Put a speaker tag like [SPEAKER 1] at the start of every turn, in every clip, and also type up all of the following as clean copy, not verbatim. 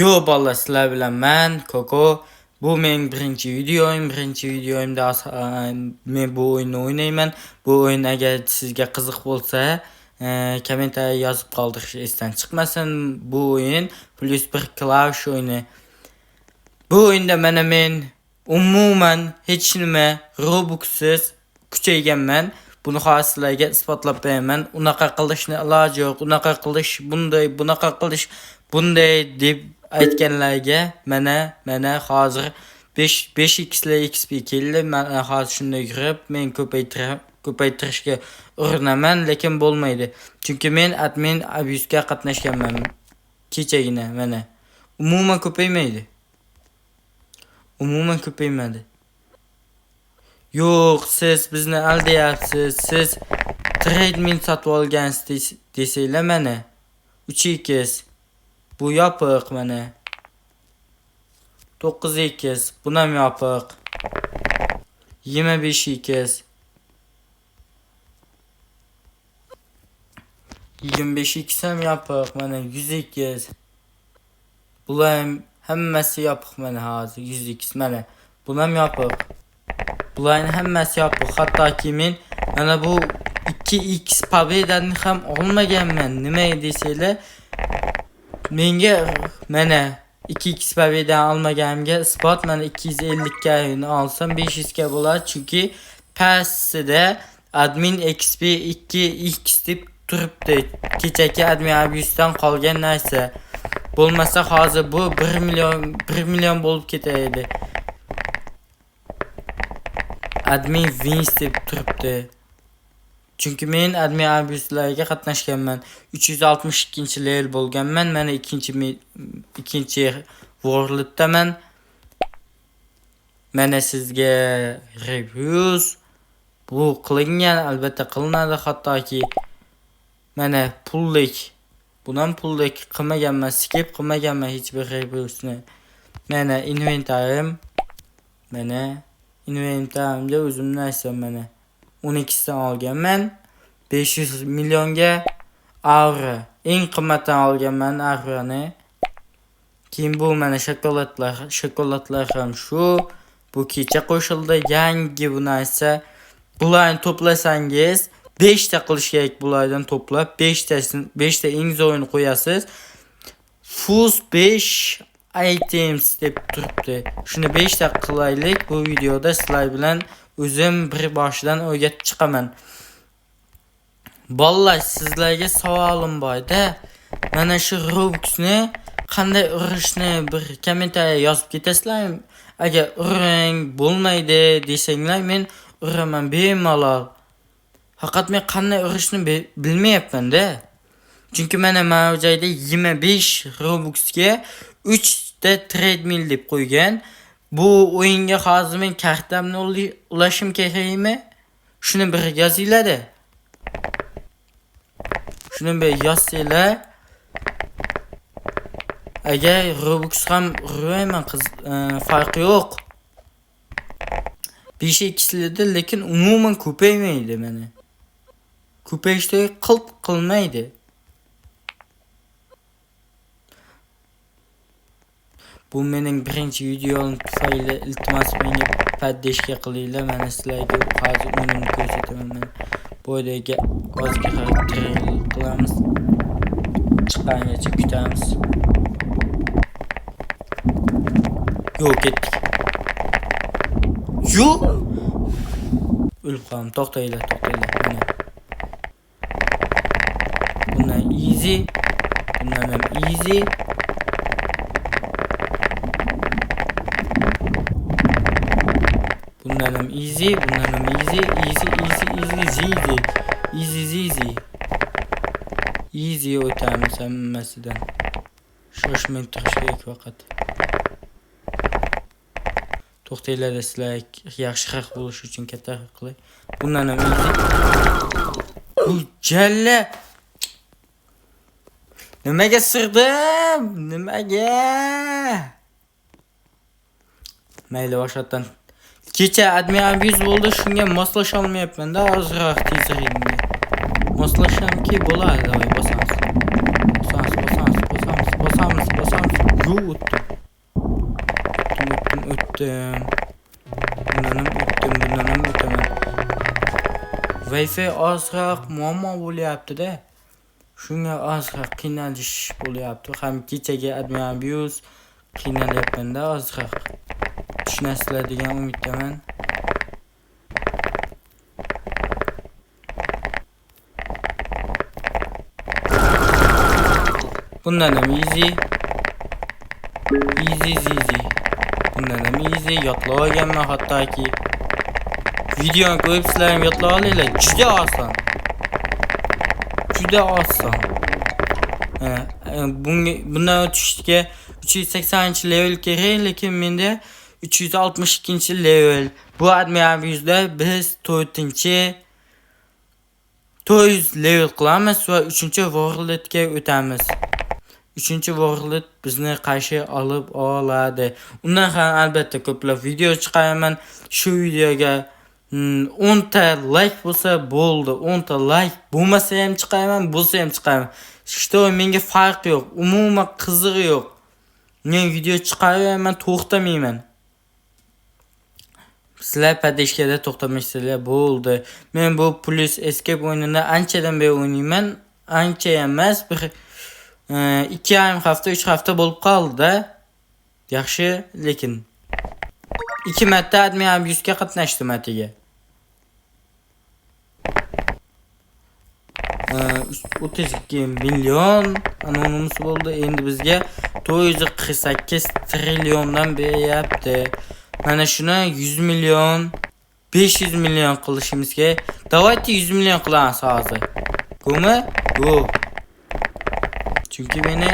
[SPEAKER 1] Yo balla sizlar bilan men Koko. Bu mening birinchi videoim. Birinchi videoimda men bu o'yinni o'ynayman. Bu o'yin agar sizga qiziq bo'lsa, kommentariy yozib qoldirish esdan chiqmasin. Bu o'yin +1 klavish o'yini. Bu o'yinda mana men umuman hech nima Robuxsiz kuchayganman. Buni hozir sizlarga isbotlab beraman. Unaqa qilishni iloji yo'q. Unaqa qilish bunday, bunaqa qilish bunday deb aytganlarga mana hozir 5x XP keldi. Mana hozir shunday yurib men ko'paytirishga urinaman, lekin bo'lmaydi. Chunki men admin abuzga qatnashganman kechagina mana. Umuman ko'paymaydi. Umuman ko'paymadi. Yo'q, siz bizni aldayapsiz. Siz treadmill sotib olgansiz desanglar mana 3x. Bu yopiq mana. 9x. Bu ham yopiq. 25x. 25x ham yopiq mana 100x. Bular hammasi yopiq mana hozir 100x mana. Bu ham yopiq. Bularning hammasi yopiq. Hattoki men mana bu 2x pobedani ham olmaganman. Nima desanglar, menga mana 2x pobedani olmaganimga isbot mana 250 ga olsam 500 ga bo'ladi. Chunki pastida admin XP 2x deb turibdi. Kechaki admin abuzdan qolgan narsa. Bo'lmasa hozir bu 1 million bo'lib ketadi. Admin wins deb turibdi. Chunki men admin abuzlarga qatnashganman. 362 level bo'lganman. Mana ikkinchi worlddaman. Mana sizga reviews bu qilingan, albatta qilinadi, hattoki mana pullik. Bundan pullik qilmaganman, skip qilmaganman hech bir reviewsni. Mana inventarim. Mana inventarimda o'zimni narsam mana 12 dan olganman. 500 millionga avro. Eng qimmatdan olganman avroni. Keyin bu mana shokoladlar ham shu. Bu kecha qo'shildi, yangi bu narsa. Bularni to'plasangiz 5 ta qilish kerak, bulardan to'plab 5 ta eng zo'rini qo'yasiz. Fuz 5 items deb turibdi. Shuni 5 ta qilaylik. Bu videoda sizlar bilan o'zim bir boshidan o'rgatib chiqaman. Bolalar, sizlarga savolim bor-da. Mana shu Robuxni qanday urishni bir kommentariy yozib ketasizlarmi? Agar uring bo'lmaydi desanglar, men uraman bemalol. Faqat men qanday urishni bilmayapman-da. Chunki mana bu joyda 25 Robuxga 3 ta treadmill deb qo'ygan. Bu o'yinga hozir men kartamni ulashim kerakmi? Shuni bir yozinglar-da. Shuni bir yozsanglar. Agar Robux ham urayman, farqi yo'q. 5x'lida, lekin umuman ko'paymaydi mana. Ko'payishda qilmaydi. Bu mening birinchi videom tufayli iltimos menga poddeshka qilinglar. Mana sizlarga hozir o'yinni ko'rsataman. Bu yerga ozgina trail qilamiz. Chiqqangacha kutamiz. Yo'q, ketdik. Yo'q. O'lib qoldim. To'xtanglar. Mana. Bundan easy. Bundan ham easy. Bundan ham easy, easy o'tamiz hammasidan. Shoshmay turish kerak faqat. To'xtanglar, sizlar yaxshiroq bo'lish uchun katta qilay. Bundan ham easy. Bu jalla. Nimaga sirdim? Nimaga? Mayli, boshqatdan. Kecha admin abuz bo'ldi, shunga moslasha olmayapman-da, ozroq tezligimga. Moslashamki bo'ladi, bosamiz. Yo, o'tdim. Bundan ham o'taman. Wi-Fi ozroq muammo bo'lyapti-da. Shunga ozroq qiynalish bo'lyapti. Ham kechagi admin abuse qiynalyapman-da ozroq. Tushunasizlar degan umiddaman. Bundan ham easy. Bundan ham easy. Yodlab olganman hattoki. Videoni ko'rib sizlar ham yodlab olinglar. Juda oson. Bundan o'tishga 380-level kerak, lekin menda 362-level. Bu admin abuse'da biz 400 level qilamiz va 3-worldga o'tamiz. 3-world bizni qarshi olib oladi. Undan ham albatta ko'plab video chiqaraman. Shu videoga 10 ta like bo'lsa bo'ldi. 10 ta like bo'lmasa ham chiqaraman, bo'lsa ham chiqaraman. Что menga farq yo'q. Umuman qizig'i yo'q. Men video chiqaraman, to'xtamayman. Sizlar padishkada to'xtamasizlar bo'ldi. Men bu Plus Escape o'yinini anchadan beri o'ynayman. Ancha emas, bir 2,5 hafta, 3 hafta bo'lib qoldi-da. Yaxshi, lekin 2 marta admin abuse'ga qatnashdim atiga. 32 million anonimiz bo'ldi. Endi bizga 448 trilliondan beryapti. Mana shuni 100 million, 500 million qilishimizga. Davayte 100 million qilamiz hozir. Go'mi? Go. Chunki meni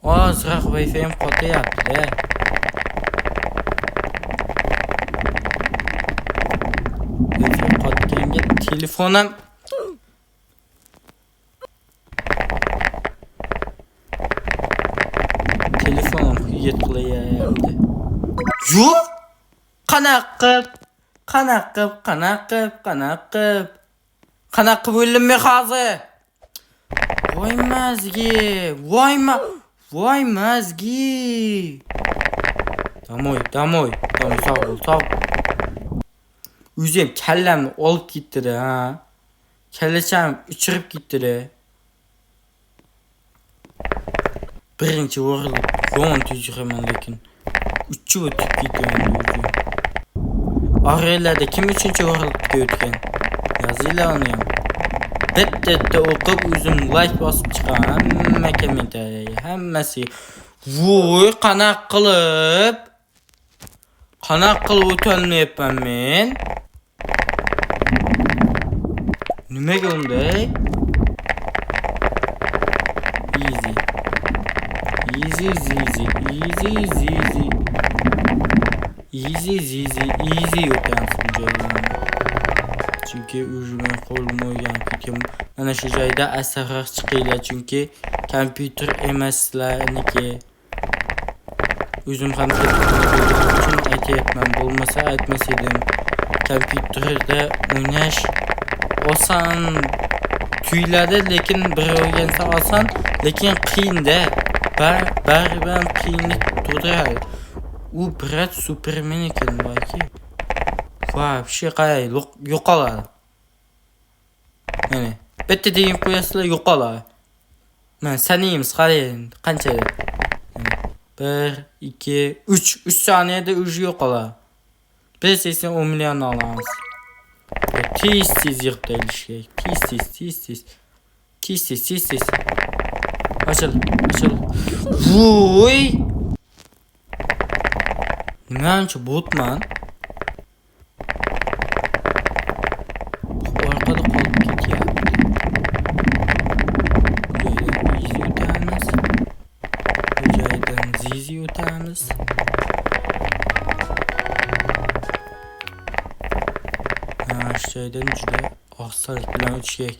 [SPEAKER 1] ozroq Wi-Fi ham qotyapti-da. Wi-Fi qotganga telefonim hujjat qilyapti. Yo'q! Qanaqa o'lim men hozir? Voy mazgi. Damoy, sağ ol. O'zim kallamni olib ketdi-da, ha. Kallacham uchirib ketdi-da. Birinchi o'g'il yomon tujuraman, lekin 3 o'tib ketgan o'zim. Orellarda kim 3-o'g'ilga o'tgan? Yozinglar uni ham. Bitta o'qib o'zim like bosib chiqaman. Hamma kommentariyaga, hammasiga. Voy, qanaqa qilib o'tolmayapman men? Nimaga unday? Easy o'tamiz bu joydan. Chunki o'zimga qo'lim o'ygan ketim. Mana shu joyda asarroq chiqinglar, chunki kompyuter emaslarniki. O'zim ham uchun aytayapman, bo'lmasa aytmas edim. Kompyuterda o'ynash oson tuyuladi, lekin bir o'rgansa oson, lekin qiyin-da. Baribir qiyinlik tug'diradi. U brat Superman ekan balki. Вообще qaray yo'qoladi. Mana bitta degan qo'yasizlar, yo'qoladi. Men sanaymiz, qarang qancha. 1 2 3 saniyada uji yo'qoladi. Biz esa 10 million olamiz. Tez yig'taylik. Tez. Açıl. Voy! Nimancha botman? Orqada qolib ketyapti. Bu joydan zizi o'tamiz. Shu joydan juda osonlik bilan o'tish kerak.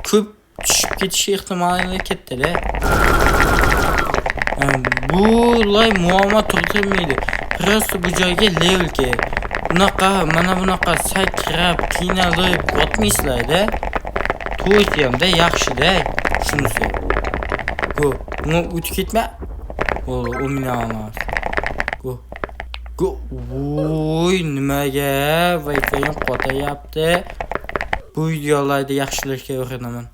[SPEAKER 1] Ko'p tushib ketish ehtimoli katta-da. Bu lay muammo tug'dirmaydi. Просто bu joyga level kerak. Mana bunaqa sakrab, qiynalib o'tmaysizlar-da. To'ytiyam-da yaxshi-da. Shunisi. Buni o'tib ketma. Bo'ldi, 10 million olamiz. Go. Voy, nimaga Wi-Fi'm qotayapti? Bu videolarni yaxshilashga o'rganaman.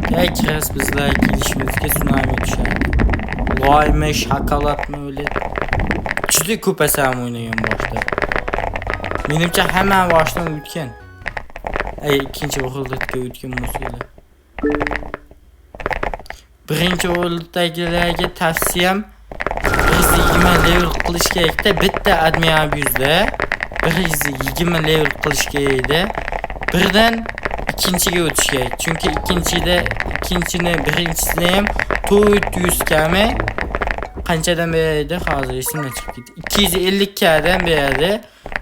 [SPEAKER 1] Tekrar bizlar kelishimizga tsunami tushadi. Loymi, shokoladmi o'li. Juda ko'p asam o'ynagan boshda. Menimcha hamma boshdan o'tgan. Ikkinchi o'g'illikka o'tgan bo'lsa. Birinchi o'g'illikdagilarga tavsiyam 120 level qilish kerakda, bitta admin abuzda 120 level qilish kerakda. Birdan ikkinchiga o'tish kerak. Chunki ikkinchini birinchisidan ham 400 kami qanchadan beradi? Hozir esimdan chiqib ketdi. 250 kadan beradi.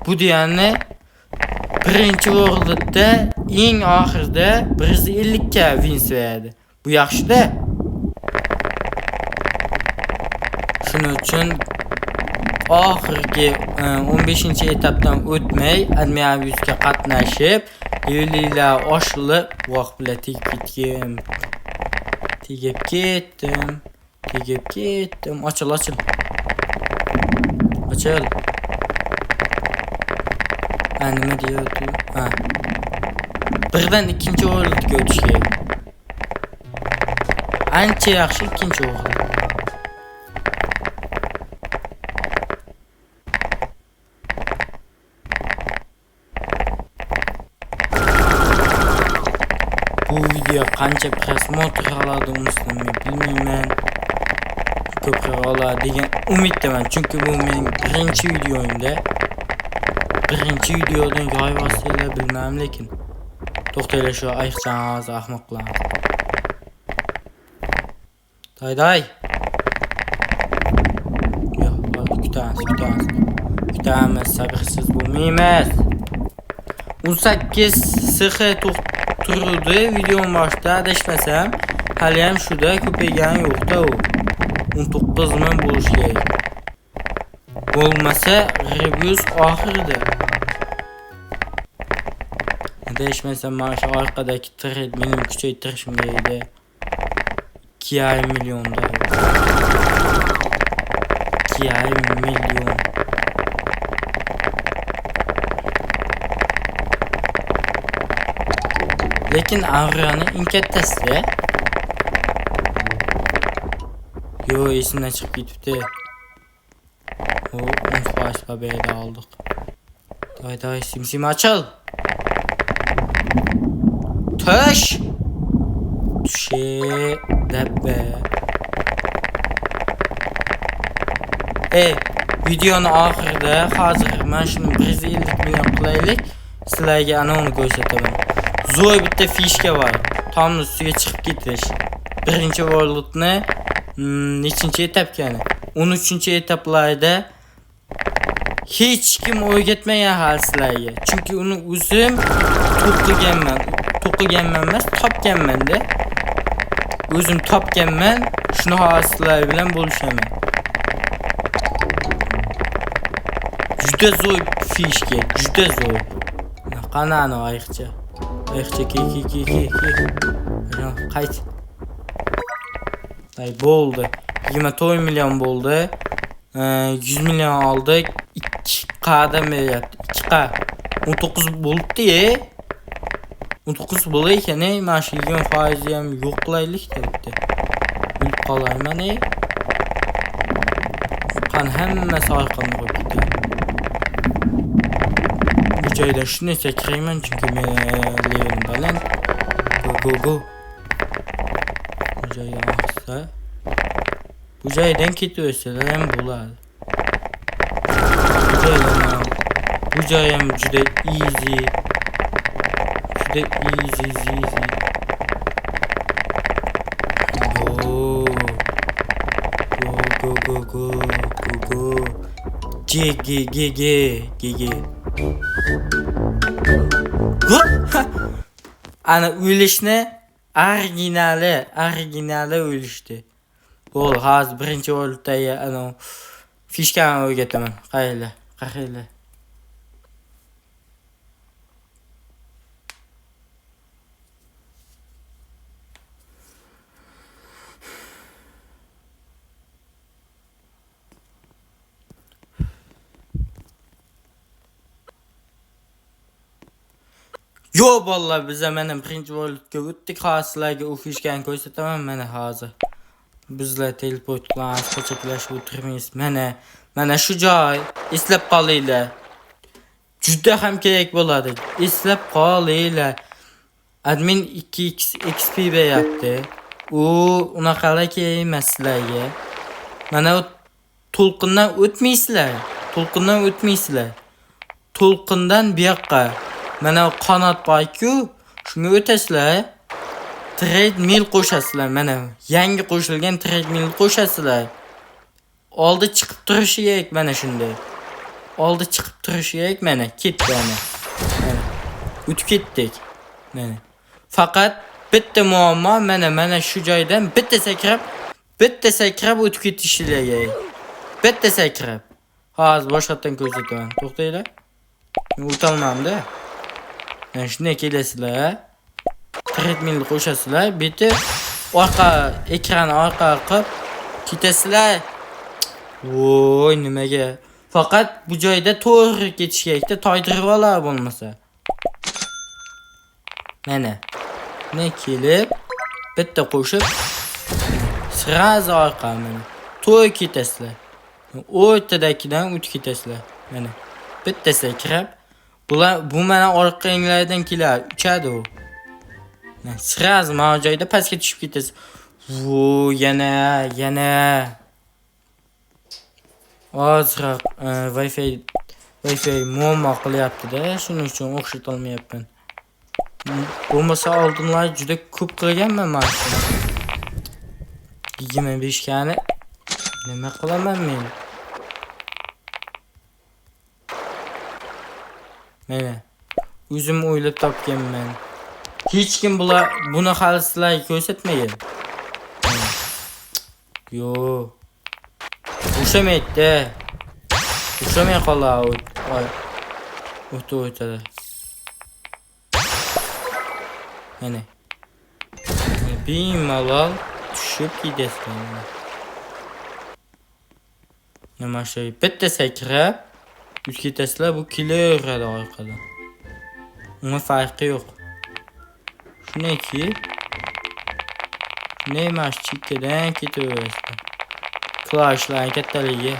[SPEAKER 1] Bu degani birinchi o'g'illikda eng oxirida 150 ka wins beradi. Bu yaxshi-da. Shuning uchun oxirgi 15-etapdan o'tmay admin abuzga qatnashib, levellar oshilib, vaqt bilan tegib ketdim. Ochil. Nima deyapti? Birdan ikkinchi o'g'illikka o'tish kerak. Ancha yaxshi ikkinchi o'g'illik. Bu video qancha prosmotr oladi uni bilmayman. Ko'proq oladi degan umiddaman, chunki bu mening birinchi videomda. Birinchi videodan yoyvasizlar bilmam, lekin to'xtaylar, shu ayiqchani hozir ahmoq qilamiz. Day. Yo'q, kutamiz, sabrsiz bo'lmaymiz. 18 SH turdi videom boshida adashmasam, hali ham shuda ko'paygani yo'q-da u. 19 ming bo'lishi kerak. Bo'lmasa reviews oxirida. Adashmasam, mana shu orqadagi trade mening kuchaytirishimga edi. 2,5 millionda. 2,5 million. Lekin avrani eng kattasi. Yo, esimdan chiqib ketibdi. O 10% pobeda oldik. Day, sim ochil. Tush. Dabba. Videoni oxirida hozir mana shuni 150 million qilaylik. Sizlarga anavni ko'rsataman. Zo'r bitta fishka bor. Tomni ustiga chiqib ketish. Birinchi worldni nechinchi etapgani? 13-etaplarda hech kim o'rgatmagan hal sizlarga. Chunki uni o'zim to'qiganman emas, topganman-da. O'zim topganman. Shuni hozir bilan bo'lishaman. Juda zo'r fishka, juda zo'r. Qanani ayiqcha. Ki. Qayt. Day bo'ldi. 24 million bo'ldi. 100 million oldik. 2k dan beryapti. 2k. 19 bo'ldi-ye. 19 bo'lar ekan, mana shu 20% ham yo'q qilaylik-da bitta. Bilib qolayman. Qan hamma soyqani qo'yib ketdi. Bu joyda shuni sakrayman, chunki men levelim baland. Go. Bu joyga olsa, bu joydan ketaversalar ham bo'ladi. Bu joy ham juda easy. Go. GG. Ana o'lishni originali o'lishdi. Bo'l, hozir birinchi o'ltagi ana fishkani o'rgataman. Qaraylar. Yo vallahi bize mana birinchi bo'libga o'tdik, hozirlarga o'qishgan ko'rsataman mana hozir. Bizlar teleport cheklashib o'tirmaymiz. Mana shu joy eslab qolinglar. Juda ham kerak bo'ladi. Eslab qolinglar. Admin 2x XP beryapti. U unaqalar kerak emas sizlarga. Mana to'lqindan o'tmaysizlar. To'lqindan bu yoqqa. Mana qanot bor-ku, shunga o'tasizlar. Treadmill qo'shasizlar. Mana yangi qo'shilgan treadmill qo'shasizlar. Oldi chiqib turishi kerak mana shunday. Mana ketdi ana. O'tib ketdik. Mana. Faqat bitta muammo mana shu joydan bitta sakrab o'tib ketishlari. Bitta sakrab. Hozir boshqatdan ko'rsataman. To'xtanglar. O'tolmamda. Mana shunday kelasizlar. Treadmill qo'shasizlar, bitta ekranni orqa qilib ketasizlar. Voy, nimaga? Faqat bu joyda to'g'ri ketish kerakda, toydirib olar bo'lmasa. Mana. Ne kelib, bitta qo'shib, sirazi orqa mana. To'y ketasizlar. O'rtadagidan o'tib ketasizlar. Mana. Bitta sakrab, bu mana orqanglardan kelar, uchadi u. Sirazi mana joyda pastga tushib ketasiz. Vo, yana. Ozroq Wi-Fi muammo qilyapti-da, shuning uchun o'xshata olmayapman. Bo'lmasa oldinlar juda ko'p qilganman men. 25 kani nima qilaman men? Mana o'zim o'ylab topganman. Hech kim buni hali sizlarga ko'rsatmagan. Yo. O'xshamaydi. O'xshamay qoladi. O'tadi. Mana. Bemalol tushib ketasiz. Nima shay bitta sakrab o'tib ketasizlar, bu kelaveradi orqadan. Unga farqi yo'q. Shuniki neymas chekkadan ketaverasizlar. Klashlar kattaligi.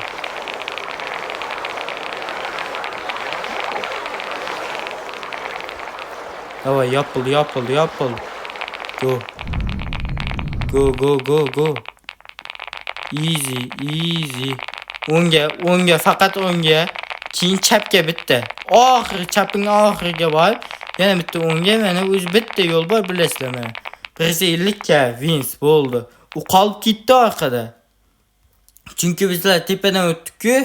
[SPEAKER 1] Давай, yopil. Go. Easy. O'ngga, faqat o'ngga. Keyin chapga bitta. Chapning oxiriga borib, yana bitta o'ngga, mana o'zi bitta yo'l bor, bilasizlar mana. 150 ga wins bo'ldi. U qolib ketdi orqada. Chunki bizlar tepadan o'tdik-ku.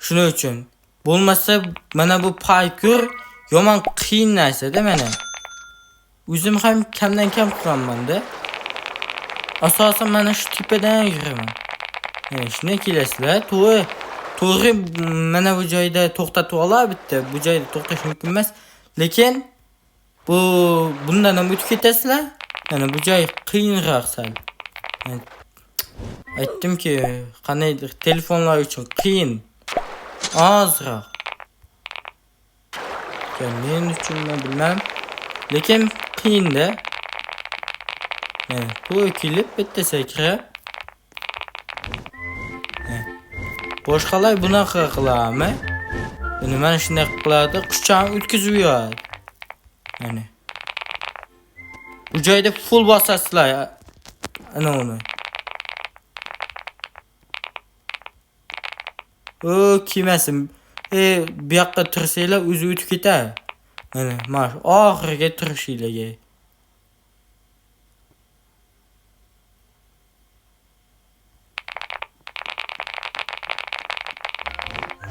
[SPEAKER 1] Shuning uchun. Bo'lmasa mana bu parkur yomon qiyin narsa-da mana. O'zim ham kamdan kam qilganman-da. Asosan mana shu tepadan yuraman. Mana shunday kelasizlar, to'g'ri mana bu joyda to'xtatib olar bitta. Bu joyda to'xtash mumkin emas, lekin bundan ham o'tib ketasizlar. Mana bu joy qiyinroq sal. Aytdimki, qanaydir telefonlar uchun qiyin. Ozroq. Men uchun bilmam, lekin qiyin-da. To'y kelib bitta sakrab. Boshqalar bunaqa qiladimi? Mana shunday qiladi, qushchani o'tkazib yuradi. Mana. Bu joyda full bosasizlar. Ana uni. Kelmasin. Bu yoqqa tursanglar o'zi o'tib ketadi. Mana oxiriga turishinglarga.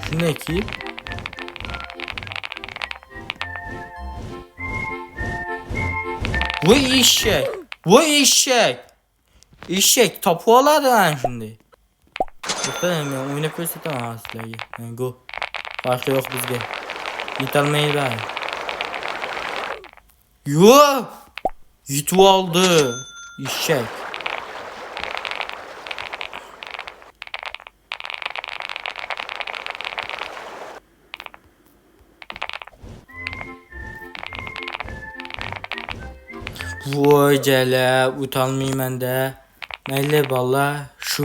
[SPEAKER 1] Shuniki. Voy eshak. Eshak topib oladi mana shunday. Men o'ynab ko'rsataman sizlarga. Go. Farqi yo'q bizga. Yetolmaydi. Yo'q. Yetib oldi. Eshak. Voycələ, utanmayım da. Mayli valla şu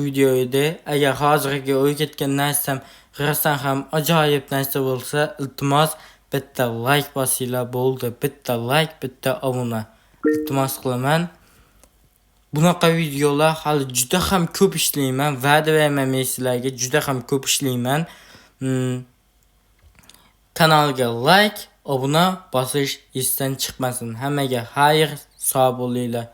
[SPEAKER 1] videoydu. Əgər hazırki oyu ketken nərsəm, rəsən ham acayip nərsə olsa, iltimas bitta like basıyla bo'ldi. Bitta like, bitta abuna. İltimas qilaman. Bunaqa videolar hali juda ham ko'p ishlayman. Va'da beraman sizlarga, juda ham ko'p ishlayman. Kanalga like, abuna bosish esdan chiqmasin. Hammaga xayr, sog' bo'linglar.